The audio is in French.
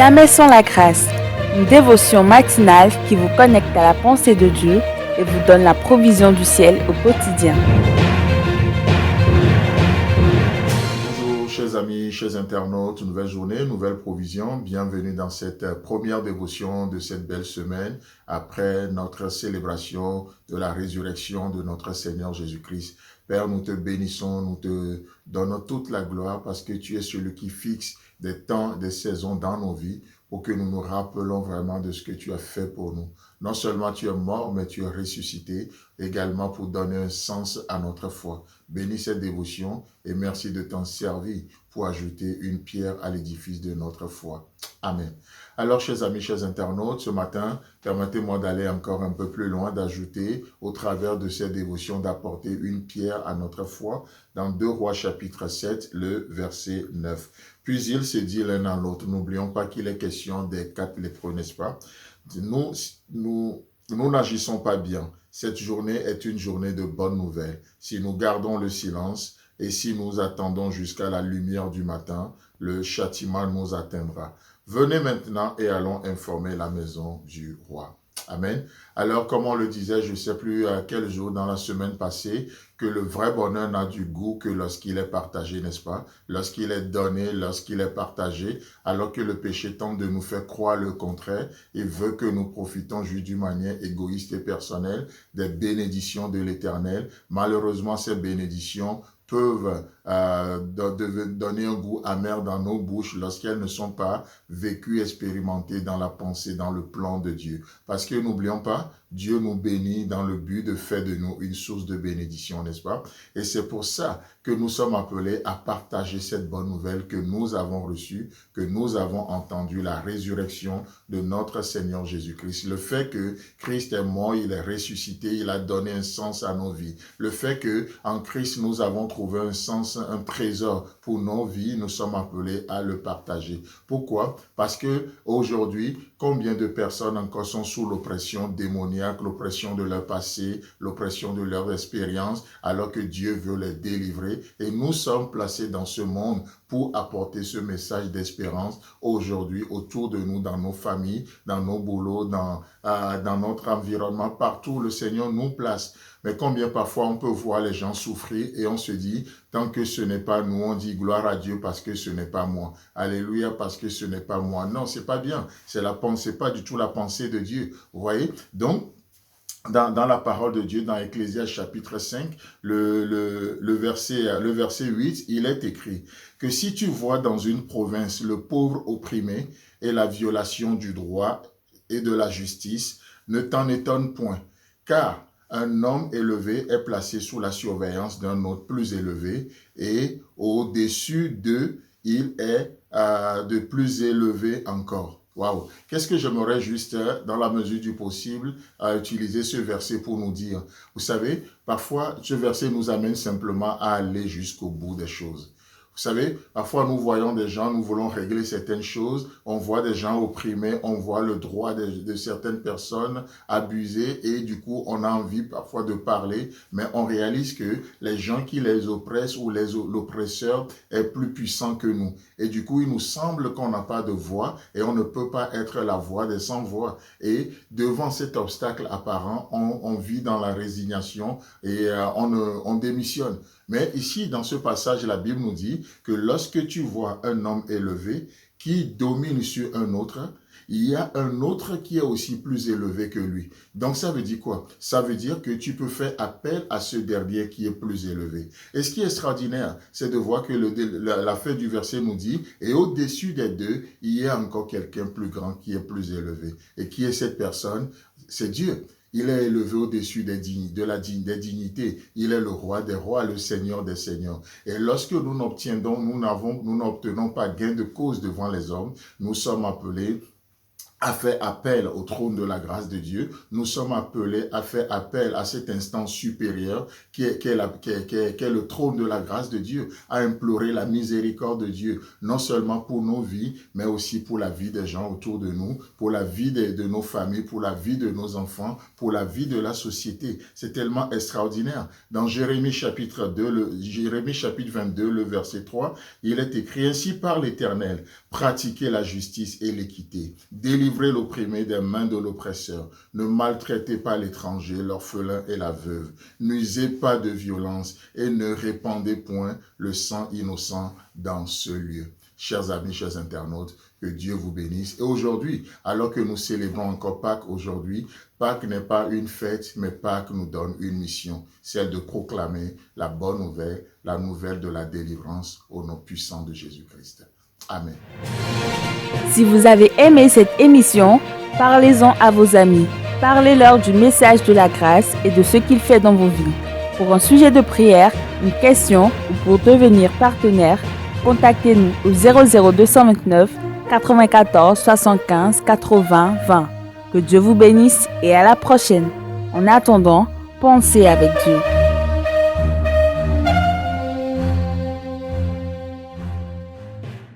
Jamais sans la grâce, une dévotion matinale qui vous connecte à la pensée de Dieu et vous donne la provision du ciel au quotidien. Bonjour chers amis, chers internautes, nouvelle journée, nouvelle provision. Bienvenue dans cette première dévotion de cette belle semaine après notre célébration de la résurrection de notre Seigneur Jésus-Christ. Père, nous te bénissons, nous te donnons toute la gloire parce que tu es celui qui fixe des temps, des saisons dans nos vies pour que nous nous rappelons vraiment de ce que tu as fait pour nous. Non seulement tu es mort, mais tu es ressuscité également pour donner un sens à notre foi. Bénis cette dévotion et merci de t'en servir pour ajouter une pierre à l'édifice de notre foi. Amen. Alors, chers amis, chers internautes, ce matin, permettez-moi d'aller encore un peu plus loin, d'ajouter au travers de cette dévotion, d'apporter une pierre à notre foi dans 2 Rois chapitre 7, le verset 9. Puis il se dit l'un à l'autre, n'oublions pas qu'il est question des 4 lépreux, n'est-ce pas? Nous n'agissons pas bien. Cette journée est une journée de bonnes nouvelles. Si nous gardons le silence et si nous attendons jusqu'à la lumière du matin, le châtiment nous atteindra. Venez maintenant et allons informer la maison du roi. Amen. Alors, comme on le disait, je ne sais plus à quel jour dans la semaine passée, que le vrai bonheur n'a du goût que lorsqu'il est partagé, n'est-ce pas? Lorsqu'il est donné, lorsqu'il est partagé, alors que le péché tente de nous faire croire le contraire et veut que nous profitons juste d'une manière égoïste et personnelle des bénédictions de l'Éternel. Malheureusement, ces bénédictions peuvent donner un goût amer dans nos bouches lorsqu'elles ne sont pas vécues, expérimentées dans la pensée, dans le plan de Dieu. Parce que n'oublions pas, Dieu nous bénit dans le but de faire de nous une source de bénédiction, n'est-ce pas? Et c'est pour ça que nous sommes appelés à partager cette bonne nouvelle que nous avons reçue, que nous avons entendue, la résurrection de notre Seigneur Jésus-Christ. Le fait que Christ est mort, il est ressuscité, il a donné un sens à nos vies. Le fait que en Christ, nous avons trouvé un sens, un trésor pour nos vies, nous sommes appelés à le partager. Pourquoi? Parce que aujourd'hui, combien de personnes encore sont sous l'oppression démoniaque, l'oppression de leur passé, l'oppression de leur expérience, alors que Dieu veut les délivrer. Et nous sommes placés dans ce monde pour apporter ce message d'espérance aujourd'hui autour de nous, dans nos familles, dans nos boulots, dans notre environnement, partout le Seigneur nous place. Mais combien parfois on peut voir les gens souffrir et on se dit, tant que ce n'est pas nous, on dit gloire à Dieu parce que ce n'est pas moi. Alléluia parce que ce n'est pas moi. Non, c'est pas bien. C'est pas du tout la pensée de Dieu. Vous voyez? Donc, dans la parole de Dieu, dans Ecclésiaste chapitre 5, le verset 8, il est écrit que si tu vois dans une province le pauvre opprimé et la violation du droit et de la justice, ne t'en étonne point, car un homme élevé est placé sous la surveillance d'un autre plus élevé et au-dessus d'eux, il est de plus élevé encore. Waouh! Qu'est-ce que j'aimerais juste, dans la mesure du possible, utiliser ce verset pour nous dire? Vous savez, parfois, ce verset nous amène simplement à aller jusqu'au bout des choses. Vous savez, parfois nous voyons des gens, nous voulons régler certaines choses, on voit des gens opprimés, on voit le droit de certaines personnes abusées et du coup on a envie parfois de parler, mais on réalise que les gens qui les oppressent ou l'oppresseur est plus puissant que nous. Et du coup il nous semble qu'on n'a pas de voix et on ne peut pas être la voix des sans-voix. Et devant cet obstacle apparent, on vit dans la résignation et on démissionne. Mais ici, dans ce passage, la Bible nous dit que lorsque tu vois un homme élevé qui domine sur un autre, il y a un autre qui est aussi plus élevé que lui. Donc ça veut dire quoi? Ça veut dire que tu peux faire appel à ce dernier qui est plus élevé. Et ce qui est extraordinaire, c'est de voir que la fin du verset nous dit, et au-dessus des deux, il y a encore quelqu'un plus grand qui est plus élevé. Et qui est cette personne? C'est Dieu. Il est élevé au-dessus des dignités. Il est le roi des rois, le seigneur des seigneurs. Et lorsque nous n'obtenons pas gain de cause devant les hommes, nous sommes appelés a fait appel au trône de la grâce de Dieu, nous sommes appelés à faire appel à cette instance supérieure qui est le trône de la grâce de Dieu, à implorer la miséricorde de Dieu, non seulement pour nos vies, mais aussi pour la vie des gens autour de nous, pour la vie de nos familles, pour la vie de nos enfants, pour la vie de la société. C'est tellement extraordinaire. Dans Jérémie chapitre 22, le verset 3, il est écrit: ainsi par l'Éternel, pratiquez la justice et l'équité, délivrez l'opprimé des mains de l'oppresseur, ne maltraitez pas l'étranger, l'orphelin et la veuve, n'usez pas de violence et ne répandez point le sang innocent dans ce lieu. Chers amis, chers internautes, que Dieu vous bénisse. Et aujourd'hui, alors que nous célébrons encore Pâques aujourd'hui, Pâques n'est pas une fête, mais Pâques nous donne une mission, celle de proclamer la bonne nouvelle, la nouvelle de la délivrance au nom puissant de Jésus-Christ. Amen. Si vous avez aimé cette émission, parlez-en à vos amis. Parlez-leur du message de la grâce et de ce qu'il fait dans vos vies. Pour un sujet de prière, une question ou pour devenir partenaire, contactez-nous au 00229 94 75 80 20. Que Dieu vous bénisse et à la prochaine. En attendant, pensez avec Dieu.